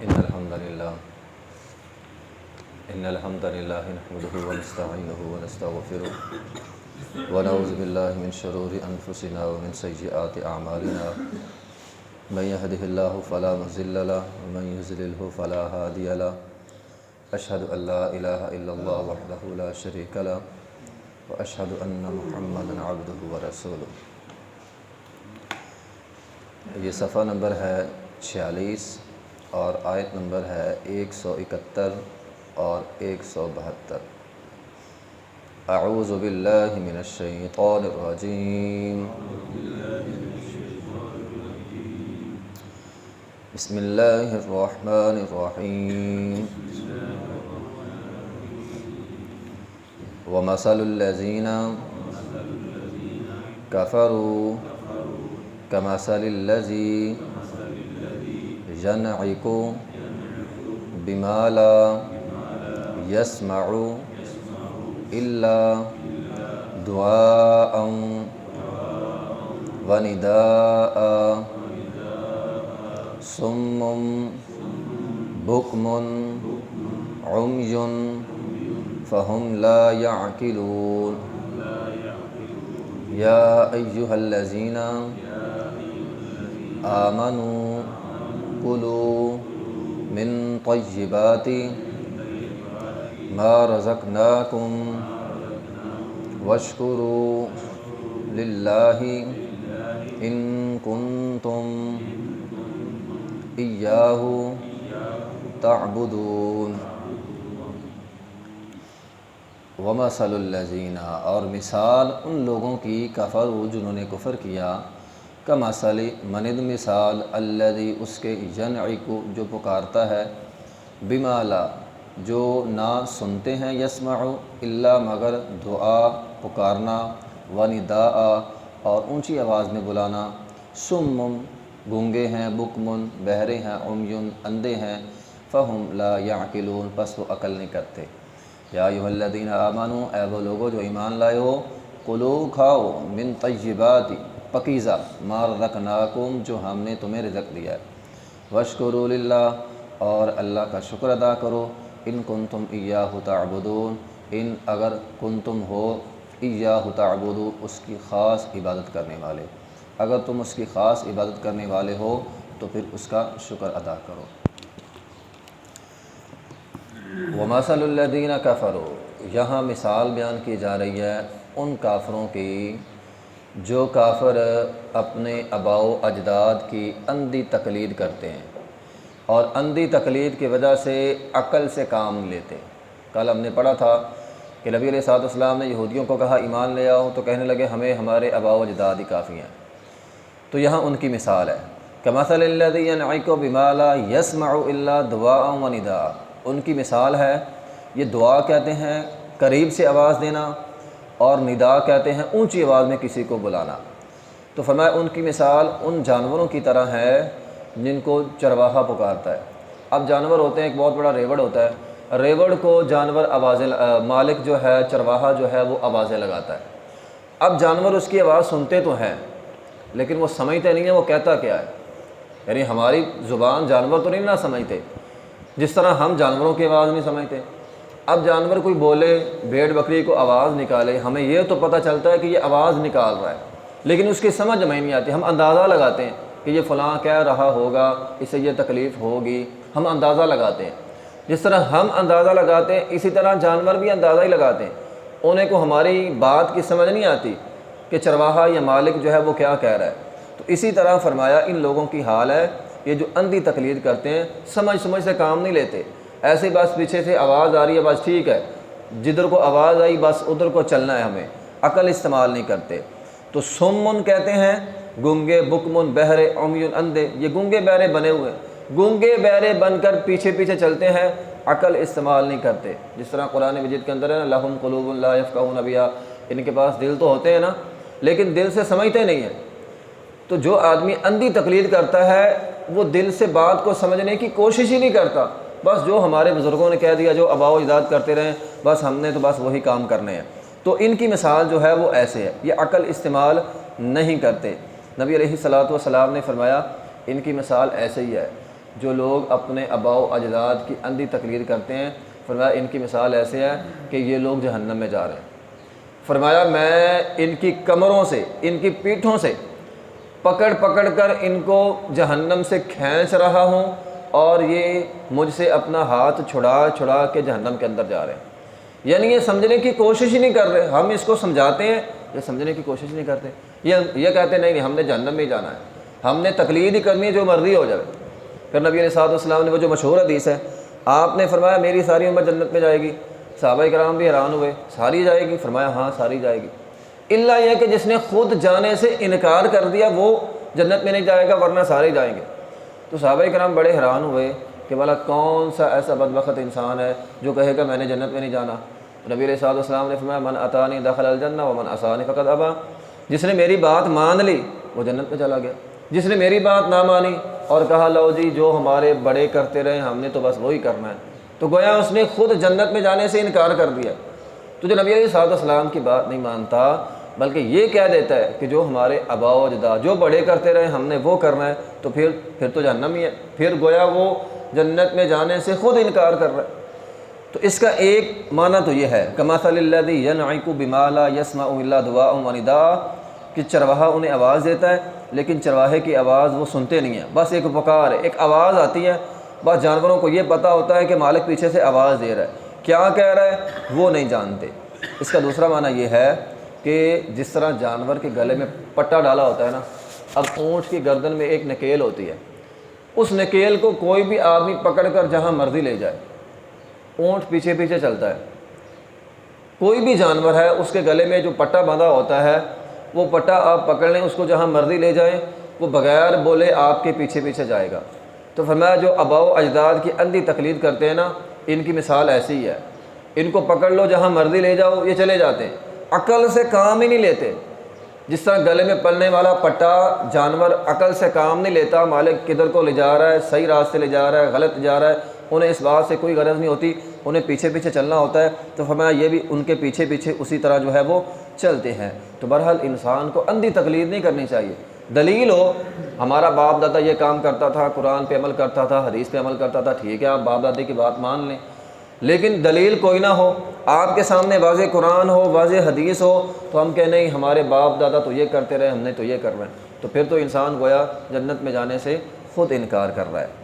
إن الحمد لله نحمده ونستعينه ونستغفره ونعوذ بالله من شرور أنفسنا ومن سيئات أعمالنا من يهده الله فلا مضل له ومن يضلل فلا هادي له أشهد أن لا إله إلا الله وحده لا شريك له وأشهد أن محمدا عبده ورسوله۔ یہ صفحہ نمبر ہے 46 اور آیت نمبر ہے 171 اور 172۔ اعوذ باللہ من الشیطان الرجیم، بسم اللہ الرحمن الرحیم۔ ومثل الذین کفروا کمثل الذی ينعق بما لا يسمع إلا دعاء ونداء صم بكم عمي فهم لا يعقلون۔ يا أيها الذين آمنوا كلوا من طيبات ما رزقناكم واشكروا لله إن كنتم إياه تعبدون۔ ومثل الذین، اور مثال ان لوگوں کی کفروا جنہوں نے کفر کیا، کمثل مند مثال الذی اس کے ینعق جو پکارتا ہے، بما لا جو نہ سنتے ہیں، یسمع الا مگر دعا پکارنا، ونداء اور اونچی آواز میں بلانا، صم گونگے ہیں، بکم بہرے ہیں، عمی اندھے ہیں، فہم لا یعقلون پس وہ عقل نہیں کرتے۔ یا ایھا الذین آمنوا، اے وہ لوگو جو ایمان لائے ہو، کلو کھاؤ، من طیبات پکیزہ، ما رزقناکم جو ہم نے تمہیں رزق دیا ہے، واشکروا للہ اور اللہ کا شکر ادا کرو، ان کنتم ایاہ تعبدون ان اگر کنتم ہو ایاہ تعبدون اس کی خاص عبادت کرنے والے، اگر تم اس کی خاص عبادت کرنے والے ہو تو پھر اس کا شکر ادا کرو۔ وَمَثَلُ الَّذِينَ كَفَرُوا، یہاں مثال بیان کی جا رہی ہے ان کافروں کی جو کافر اپنے آباء و اجداد کی اندھی تقلید کرتے ہیں اور اندھی تقلید کی وجہ سے عقل سے کام لیتے۔ کل ہم نے پڑھا تھا کہ نبی علیہ الصلوۃ والسلام نے یہودیوں کو کہا ایمان لے آؤ، تو کہنے لگے ہمیں ہمارے آباء و اجداد ہی کافی ہیں۔ تو یہاں ان کی مثال ہے، کمثل الذی ینعق بما لا یسمع الا دعاء ونداء، ان کی مثال ہے، یہ دعا کہتے ہیں قریب سے آواز دینا، اور ندا کہتے ہیں اونچی آواز میں کسی کو بلانا۔ تو فرمایا ان کی مثال ان جانوروں کی طرح ہے جن کو چرواہا پکارتا ہے۔ اب جانور ہوتے ہیں، ایک بہت بڑا ریوڑ ہوتا ہے، ریوڑ کو جانور آوازیں مالک جو ہے چرواہا جو ہے وہ آوازیں لگاتا ہے۔ اب جانور اس کی آواز سنتے تو ہیں لیکن وہ سمجھتے نہیں ہیں وہ کہتا کیا ہے، یعنی ہماری زبان جانور تو نہیں نہ سمجھتے جس طرح ہم جانوروں کی آواز نہیں سمجھتے۔ اب جانور کوئی بولے، بھیڑ بکری کو آواز نکالے، ہمیں یہ تو پتہ چلتا ہے کہ یہ آواز نکال رہا ہے لیکن اس کی سمجھ ہمیں نہیں آتی۔ ہم اندازہ لگاتے ہیں کہ یہ فلاں کہہ رہا ہوگا، اسے یہ تکلیف ہوگی، ہم اندازہ لگاتے ہیں۔ جس طرح ہم اندازہ لگاتے ہیں اسی طرح جانور بھی اندازہ ہی لگاتے ہیں، انہیں کو ہماری بات کی سمجھ نہیں آتی کہ چرواہا یا مالک جو ہے وہ کیا کہہ رہا ہے۔ تو اسی طرح فرمایا ان لوگوں کی حال ہے یہ جو اندھی تقلید کرتے ہیں، سمجھ سے کام نہیں لیتے، ایسے بس پیچھے سے آواز آ رہی ہے بس ٹھیک ہے، جدھر کو آواز آئی بس ادھر کو چلنا ہے، ہمیں عقل استعمال نہیں کرتے۔ تو سمن کہتے ہیں گونگے، بکمن بہرے، عمی اندھے، یہ گونگے بہرے بنے ہوئے، گونگے بہرے بن کر پیچھے چلتے ہیں، عقل استعمال نہیں کرتے۔ جس طرح قرآن مجید کے اندر ہے نا، لہم قلوب لا یفقہون بہا، ان کے پاس دل تو ہوتے ہیں نا لیکن دل سے سمجھتے نہیں ہیں۔ تو جو آدمی اندھی تقلید کرتا ہے وہ دل سے بات کو سمجھنے کی کوشش ہی نہیں کرتا، بس جو ہمارے بزرگوں نے کہہ دیا، جو آباء و اجداد کرتے رہے، بس ہم نے تو بس وہی کام کرنے ہیں۔ تو ان کی مثال جو ہے وہ ایسے ہے، یہ عقل استعمال نہیں کرتے۔ نبی علیہ الصلوۃ والسلام نے فرمایا ان کی مثال ایسے ہی ہے جو لوگ اپنے آباء و اجداد کی اندھی تقلید کرتے ہیں، فرمایا ان کی مثال ایسے ہے کہ یہ لوگ جہنم میں جا رہے ہیں۔ فرمایا میں ان کی کمروں سے، ان کی پیٹھوں سے پکڑ پکڑ کر ان کو جہنم سے کھینچ رہا ہوں، اور یہ مجھ سے اپنا ہاتھ چھڑا چھڑا کے جہنم کے اندر جا رہے ہیں۔ یعنی یہ سمجھنے کی کوشش ہی نہیں کر رہے، ہم اس کو سمجھاتے ہیں، یہ سمجھنے کی کوشش نہیں کرتے، یہ کہتے ہیں نہیں ہم نے جہنم میں ہی جانا ہے، ہم نے تقلید ہی کرنی ہے، جو مرضی ہو جائے۔ پھر نبی علیہ الصلوۃ والسلام نے وہ جو مشہور حدیث ہے، آپ نے فرمایا میری ساری امت جنت میں جائے گی۔ صحابہ کرام بھی حیران ہوئے، ساری جائے گی؟ فرمایا ہاں ساری جائے گی، الا یہ کہ جس نے خود جانے سے انکار کر دیا وہ جنت میں نہیں جائے گا، ورنہ سارے جائیں گے۔ تو صحابہ کرام بڑے حیران ہوئے کہ بھلا کون سا ایسا بدبخت انسان ہے جو کہے گا میں نے جنت میں نہیں جانا۔ نبی علیہ الصلوۃ والسلام نے فرمایا من اتانی دخل الجنہ ومن عصانی فقد ابا، جس نے میری بات مان لی وہ جنت میں چلا گیا، جس نے میری بات نہ مانی اور کہا لو جی جو ہمارے بڑے کرتے رہے ہم نے تو بس وہی کرنا ہے، تو گویا اس نے خود جنت میں جانے سے انکار کر دیا۔ تو جو نبی علیہ الصلوۃ والسلام کی بات نہیں مانتا بلکہ یہ کہہ دیتا ہے کہ جو ہمارے آباء و اجداد جو بڑے کرتے رہے ہم نے وہ کرنا ہے، تو پھر تو جہنم ہی ہے، پھر گویا وہ جنت میں جانے سے خود انکار کر رہا ہے۔ تو اس کا ایک معنی تو یہ ہے کمثل الذی ینعق بما لا یسمع الا دعاء و نداء، کہ چرواہا انہیں آواز دیتا ہے لیکن چرواہے کی آواز وہ سنتے نہیں ہیں، بس ایک پکار ہے، ایک آواز آتی ہے، بس جانوروں کو یہ پتہ ہوتا ہے کہ مالک پیچھے سے آواز دے رہا ہے، کیا کہہ رہا ہے وہ نہیں جانتے۔ اس کا دوسرا معنی یہ ہے کہ جس طرح جانور کے گلے میں پٹا ڈالا ہوتا ہے نا، اب اونٹ کی گردن میں ایک نکیل ہوتی ہے، اس نکیل کو کوئی بھی آدمی پکڑ کر جہاں مرضی لے جائے، اونٹ پیچھے پیچھے چلتا ہے، کوئی بھی جانور ہے اس کے گلے میں جو پٹا باندھا ہوتا ہے وہ پٹا آپ پکڑ لیں، اس کو جہاں مرضی لے جائیں، وہ بغیر بولے آپ کے پیچھے پیچھے جائے گا۔ تو فرمایا جو آباء و اجداد کی اندھی تقلید کرتے ہیں نا، ان کی مثال ایسی ہی ہے، ان کو پکڑ لو جہاں مرضی لے جاؤ یہ چلے جاتے ہیں، عقل سے کام ہی نہیں لیتے۔ جس طرح گلے میں پلنے والا پٹا جانور عقل سے کام نہیں لیتا، مالک کدھر کو لے جا رہا ہے، صحیح راستے لے جا رہا ہے غلط جا رہا ہے، انہیں اس بات سے کوئی غرض نہیں ہوتی، انہیں پیچھے پیچھے چلنا ہوتا ہے۔ تو فرمایا یہ بھی ان کے پیچھے پیچھے اسی طرح جو ہے وہ چلتے ہیں۔ تو بہرحال انسان کو اندھی تقلید نہیں کرنی چاہیے، دلیل ہو ہمارا باپ دادا یہ کام کرتا تھا، قرآن پہ عمل کرتا تھا، حدیث پہ عمل کرتا تھا، ٹھیک ہے آپ باپ دادے کی بات مان لیں، لیکن دلیل کوئی نہ ہو، آپ کے سامنے واضح قرآن ہو، واضح حدیث ہو، تو ہم کہیں نہیں ہمارے باپ دادا تو یہ کرتے رہے ہم نے تو یہ کرنا ہے، تو پھر تو انسان گویا جنت میں جانے سے خود انکار کر رہا ہے۔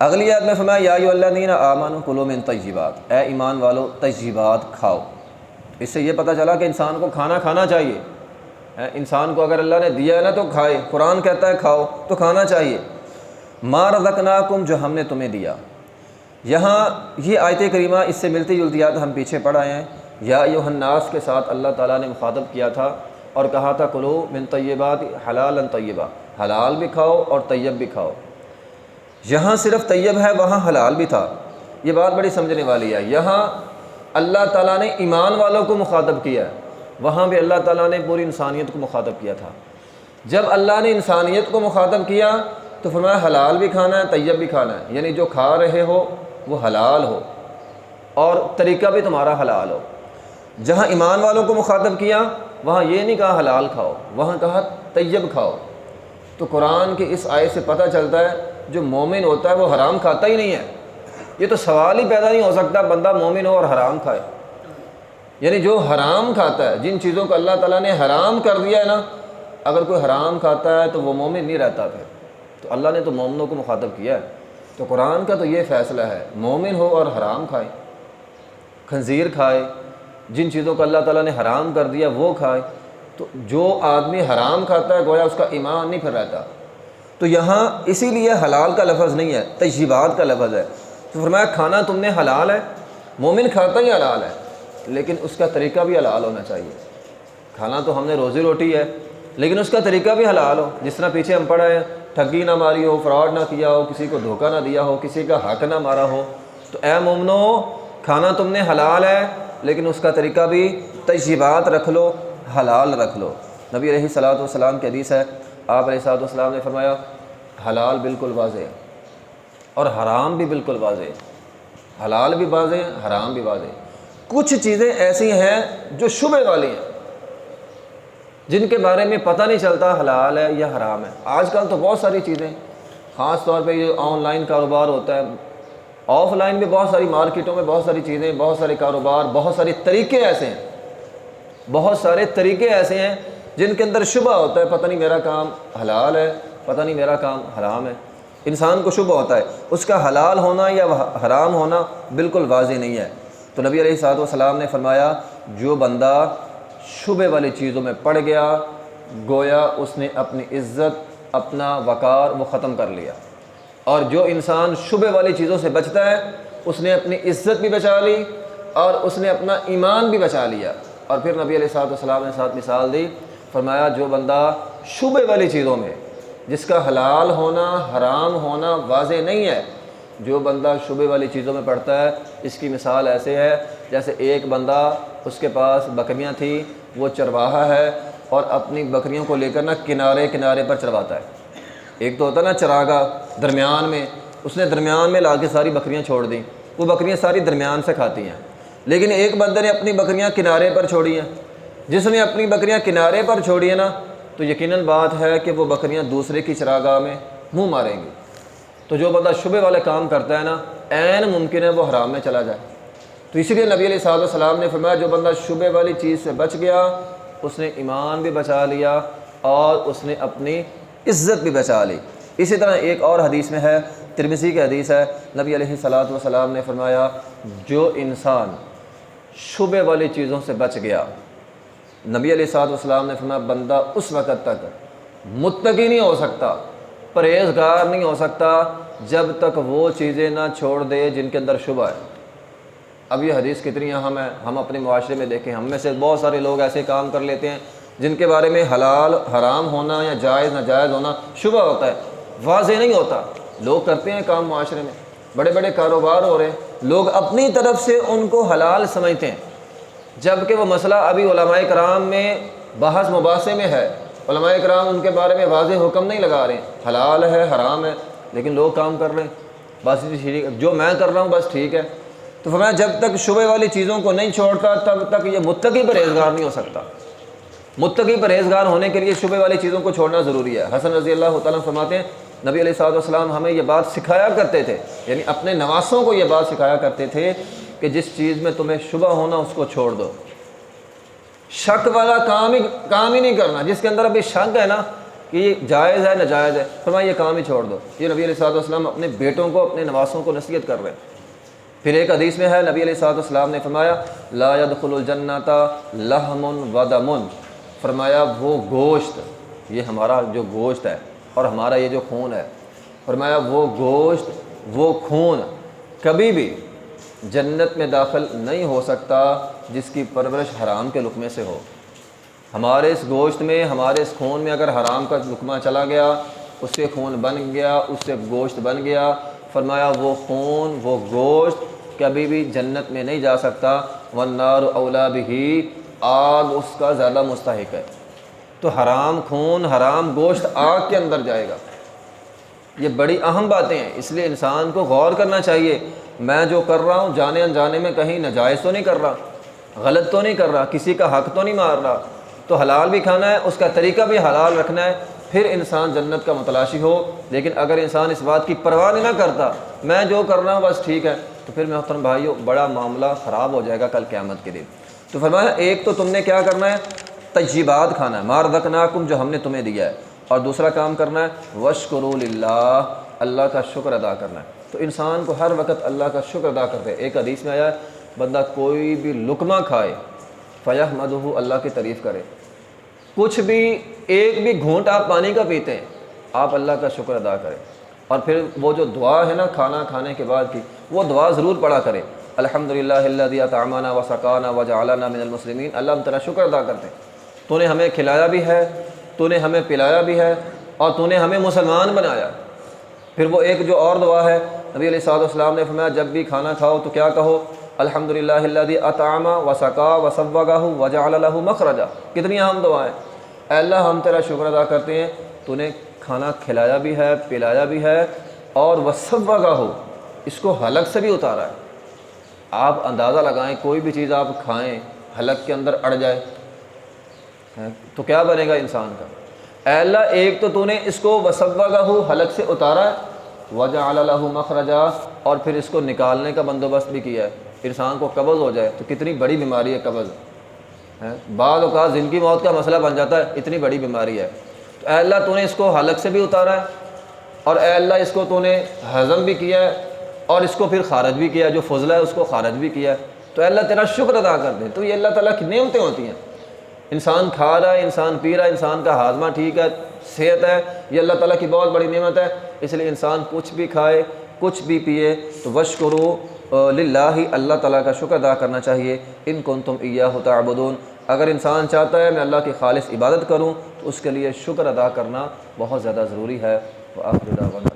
اگلی آیت میں فرمایا یا ایھا الذین آمنوا کلوا من طیبات، اے ایمان والو طیبات کھاؤ۔ اس سے یہ پتہ چلا کہ انسان کو کھانا کھانا چاہیے، انسان کو اگر اللہ نے دیا ہے نا تو کھائے، قرآن کہتا ہے کھاؤ تو کھانا چاہیے۔ ما رزقناکم، جو ہم نے تمہیں دیا۔ یہاں یہ آیت کریمہ اس سے ملتی جلتی آیت ہم پیچھے پڑھ آئے ہیں، یا ایھا الناس کے ساتھ اللہ تعالیٰ نے مخاطب کیا تھا اور کہا تھا کلو من طیبات حلالا طیبا، حلال بھی کھاؤ اور طیب بھی کھاؤ۔ یہاں صرف طیب ہے، وہاں حلال بھی تھا، یہ بات بڑی سمجھنے والی ہے۔ یہاں اللہ تعالیٰ نے ایمان والوں کو مخاطب کیا ہے، وہاں بھی اللہ تعالیٰ نے پوری انسانیت کو مخاطب کیا تھا۔ جب اللہ نے انسانیت کو مخاطب کیا تو فرمایا حلال بھی کھانا ہے طیب بھی کھانا ہے، یعنی جو کھا رہے ہو وہ حلال ہو اور طریقہ بھی تمہارا حلال ہو۔ جہاں ایمان والوں کو مخاطب کیا وہاں یہ نہیں کہا حلال کھاؤ، وہاں کہا طیب کھاؤ۔ تو قرآن کی اس آیت سے پتہ چلتا ہے جو مومن ہوتا ہے وہ حرام کھاتا ہی نہیں ہے۔ یہ تو سوال ہی پیدا نہیں ہو سکتا بندہ مومن ہو اور حرام کھائے، یعنی جو حرام کھاتا ہے، جن چیزوں کو اللہ تعالیٰ نے حرام کر دیا ہے نا، اگر کوئی حرام کھاتا ہے تو وہ مومن نہیں رہتا پھر، تو اللہ نے تو مومنوں کو مخاطب کیا ہے۔ تو قرآن کا تو یہ فیصلہ ہے مومن ہو اور حرام کھائے، خنزیر کھائے، جن چیزوں کو اللہ تعالیٰ نے حرام کر دیا وہ کھائے۔ تو جو آدمی حرام کھاتا ہے گویا اس کا ایمان نہیں پھر رہتا۔ تو یہاں اسی لیے حلال کا لفظ نہیں ہے، طیبات کا لفظ ہے۔ تو فرمایا کھانا تم نے حلال ہے، مومن کھاتا ہی حلال ہے لیکن اس کا طریقہ بھی حلال ہونا چاہیے۔ کھانا تو ہم نے روزی روٹی ہے لیکن اس کا طریقہ بھی حلال ہو، جس طرح پیچھے ہم پڑھا ہے ٹھگی نہ ماری ہو، فراڈ نہ کیا ہو، کسی کو دھوکہ نہ دیا ہو، کسی کا حق نہ مارا ہو۔ تو اے مومنو کھانا تم نے حلال ہے لیکن اس کا طریقہ بھی طیبات رکھ لو، حلال رکھ لو۔ نبی علیہ الصلوۃ والسلام کی حدیث ہے، آپ علیہ الصلوۃ والسلام نے فرمایا حلال بالکل واضح ہے اور حرام بھی بالکل واضح ہے، حلال بھی واضح ہے حرام بھی واضح ہے۔ کچھ چیزیں ایسی ہیں جو شبہ والی ہیں، جن کے بارے میں پتہ نہیں چلتا حلال ہے یا حرام ہے۔ آج کل تو بہت ساری چیزیں خاص طور پہ یہ آن لائن کاروبار ہوتا ہے، آف لائن بھی بہت ساری مارکیٹوں میں بہت ساری چیزیں، بہت سارے کاروبار، بہت سارے طریقے ایسے ہیں، بہت سارے طریقے ایسے ہیں جن کے اندر شبہ ہوتا ہے، پتہ نہیں میرا کام حلال ہے، پتہ نہیں میرا کام حرام ہے۔ انسان کو شبہ ہوتا ہے، اس کا حلال ہونا یا حرام ہونا بالکل واضح نہیں ہے۔ تو نبی علیہ الصلوۃ والسلام نے فرمایا جو بندہ شبہ والی چیزوں میں پڑ گیا گویا اس نے اپنی عزت، اپنا وقار وہ ختم کر لیا، اور جو انسان شبہ والی چیزوں سے بچتا ہے اس نے اپنی عزت بھی بچا لی اور اس نے اپنا ایمان بھی بچا لیا۔ اور پھر نبی علیہ الصلوۃ والسلام نے ساتھ مثال دی، فرمایا جو بندہ شبہ والی چیزوں میں جس کا حلال ہونا حرام ہونا واضح نہیں ہے، جو بندہ شبہ والی چیزوں میں پڑتا ہے، اس کی مثال ایسے ہے جیسے ایک بندہ اس کے پاس بکریاں تھیں، وہ چرواہا ہے اور اپنی بکریوں کو لے کر نا کنارے کنارے پر چرواتا ہے۔ ایک تو ہوتا ہے نا چراگاہ درمیان میں، اس نے درمیان میں لا کے ساری بکریاں چھوڑ دیں، وہ بکریاں ساری درمیان سے کھاتی ہیں، لیکن ایک بندے نے اپنی بکریاں کنارے پر چھوڑی ہیں۔ جس نے اپنی بکریاں کنارے پر چھوڑی ہیں نا تو یقیناً بات ہے کہ وہ بکریاں دوسرے کی چراگاہ میں منہ ماریں گی۔ تو جو بندہ شبہ والے کام کرتا ہے نا عین ممکن ہے وہ حرام میں چلا جائے۔ تو اسی لیے نبی علیہ الصلوۃ والسلام نے فرمایا جو بندہ شبہ والی چیز سے بچ گیا اس نے ایمان بھی بچا لیا اور اس نے اپنی عزت بھی بچا لی۔ اسی طرح ایک اور حدیث میں ہے، ترمذی کی حدیث ہے، نبی علیہ الصلوۃ والسلام نے فرمایا جو انسان شبہ والی چیزوں سے بچ گیا، نبی علیہ الصلوۃ والسلام نے فرمایا بندہ اس وقت تک متقی نہیں ہو سکتا، پرہیزگار نہیں ہو سکتا جب تک وہ چیزیں نہ چھوڑ دے جن کے اندر شبہ ہے۔ اب یہ حدیث کتنی اہم ہے، ہم اپنے معاشرے میں دیکھیں، ہم میں سے بہت سارے لوگ ایسے کام کر لیتے ہیں جن کے بارے میں حلال حرام ہونا یا جائز ناجائز ہونا شبہ ہوتا ہے، واضح نہیں ہوتا۔ لوگ کرتے ہیں کام معاشرے میں، بڑے بڑے کاروبار ہو رہے ہیں، لوگ اپنی طرف سے ان کو حلال سمجھتے ہیں، جبکہ وہ مسئلہ ابھی علماء کرام میں بحث مباحثے میں ہے، علماء کرام ان کے بارے میں واضح حکم نہیں لگا رہے ہیں، حلال ہے حرام ہے، لیکن لوگ کام کر رہے ہیں بس جو میں کر رہا ہوں بس ٹھیک ہے۔ تو فرمایا جب تک شبہ والی چیزوں کو نہیں چھوڑتا تب تک یہ متقی پرہیزگار نہیں ہو سکتا۔ متقی پرہیزگار ہونے کے لیے شبہ والی چیزوں کو چھوڑنا ضروری ہے۔ حسن رضی اللہ تعالیٰ فرماتے ہیں نبی علیہ الصلوۃ والسلام ہمیں یہ بات سکھایا کرتے تھے، یعنی اپنے نواسوں کو یہ بات سکھایا کرتے تھے کہ جس چیز میں تمہیں شبہ ہونا اس کو چھوڑ دو، شک والا کام ہی نہیں کرنا، جس کے اندر ابھی شک ہے نا کہ یہ جائز ہے ناجائز ہے، فرمایا یہ کام ہی چھوڑ دو۔ یہ نبی علیہ الصلوۃ والسلام اپنے بیٹوں کو اپنے نواسوں کو نصیحت کر رہے ہیں۔ پھر ایک حدیث میں ہے نبی علیہ الصلوۃ والسلام نے فرمایا لا يدخل الجنۃ لحم ودم، فرمایا وہ گوشت، یہ ہمارا جو گوشت ہے اور ہمارا یہ جو خون ہے، فرمایا وہ گوشت وہ خون کبھی بھی جنت میں داخل نہیں ہو سکتا جس کی پرورش حرام کے لقمے سے ہو۔ ہمارے اس گوشت میں، ہمارے اس خون میں اگر حرام کا لقمہ چلا گیا، اس سے خون بن گیا، اس سے گوشت بن گیا، فرمایا وہ خون وہ گوشت کبھی بھی جنت میں نہیں جا سکتا، والنار اولیٰ بہ، آگ اس کا زیادہ مستحق ہے۔ تو حرام خون حرام گوشت آگ کے اندر جائے گا۔ یہ بڑی اہم باتیں ہیں، اس لیے انسان کو غور کرنا چاہیے میں جو کر رہا ہوں جانے انجانے میں کہیں ناجائز تو نہیں کر رہا، غلط تو نہیں کر رہا، کسی کا حق تو نہیں مار رہا۔ تو حلال بھی کھانا ہے، اس کا طریقہ بھی حلال رکھنا ہے، پھر انسان جنت کا متلاشی ہو۔ لیکن اگر انسان اس بات کی پرواہ نہیں نہ کرتا میں جو کر رہا ہوں بس ٹھیک ہے، تو پھر محترم بھائیو بڑا معاملہ خراب ہو جائے گا کل قیامت کے دن۔ تو فرمایا ایک تو تم نے کیا کرنا ہے، طیبات کھانا ہے، ما رزقناکم جو ہم نے تمہیں دیا ہے، اور دوسرا کام کرنا ہے واشکروا للہ، اللہ کا شکر ادا کرنا ہے۔ تو انسان کو ہر وقت اللہ کا شکر ادا کرتے ہیں۔ ایک حدیث میں آیا ہے بندہ کوئی بھی لقمہ کھائے فیحمدہ، اللہ کی تعریف کرے، کچھ بھی ایک بھی گھونٹ آپ پانی کا پیتے ہیں آپ اللہ کا شکر ادا کریں، اور پھر وہ جو دعا ہے نا کھانا کھانے کے بعد کی وہ دعا ضرور پڑھا کریں، الحمدللہ الذی اطعمنا وسقانا وجعلنا من المسلمین، اللہ ہم تیرا شکر ادا کرتے ہیں، تو نے ہمیں کھلایا بھی ہے، تو نے ہمیں پلایا بھی ہے، اور تو نے ہمیں مسلمان بنایا۔ پھر وہ ایک جو اور دعا ہے نبی علیہ الصلوۃ والسلام نے فرمایا جب بھی کھانا کھاؤ تو کیا کہو، الحمدللہ الذی اطعم وسقا وصوغہ وجعل لہ مخرجا۔ کتنی اہم دعا ہے، اے اللہ ہم تیرا شکر ادا کرتے ہیں تو نے کھانا کھلایا بھی ہے پلایا بھی ہے، اور وصوغہ اس کو حلق سے بھی اتارا ہے۔ آپ اندازہ لگائیں کوئی بھی چیز آپ کھائیں حلق کے اندر اڑ جائے تو کیا بنے گا انسان کا۔ اے اللہ ایک تو نے اس کو وصوغہ حلق سے اتارا ہے، وجعل له مخرجا، اور پھر اس کو نکالنے کا بندوبست بھی کیا ہے۔ انسان کو قبض ہو جائے تو کتنی بڑی بیماری ہے قبض ہے، بعض اوقات زندگی موت کا مسئلہ بن جاتا ہے، اتنی بڑی بیماری ہے۔ تو اے اللہ تو نے اس کو حلق سے بھی اتارا ہے، اور اے اللہ اس کو تو نے ہضم بھی کیا ہے، اور اس کو پھر خارج بھی کیا ہے، جو فضلہ ہے اس کو خارج بھی کیا ہے۔ تو اے اللہ تیرا شکر ادا کر دیں۔ تو یہ اللہ تعالیٰ کی نعمتیں ہوتی ہیں۔ انسان کھا رہا ہے، انسان پی رہا ہے، انسان کا ہاضمہ ٹھیک ہے، صحت ہے، یہ اللہ تعالیٰ کی بہت بڑی نعمت ہے۔ اس لیے انسان کچھ بھی کھائے کچھ بھی پیے تو وشکروا للہ، اللہ تعالیٰ کا شکر ادا کرنا چاہیے۔ ان کنتم ایاہ تعبدون، اگر انسان چاہتا ہے میں اللہ کی خالص عبادت کروں تو اس کے لیے شکر ادا کرنا بہت زیادہ ضروری ہے۔ وآخر دعوانا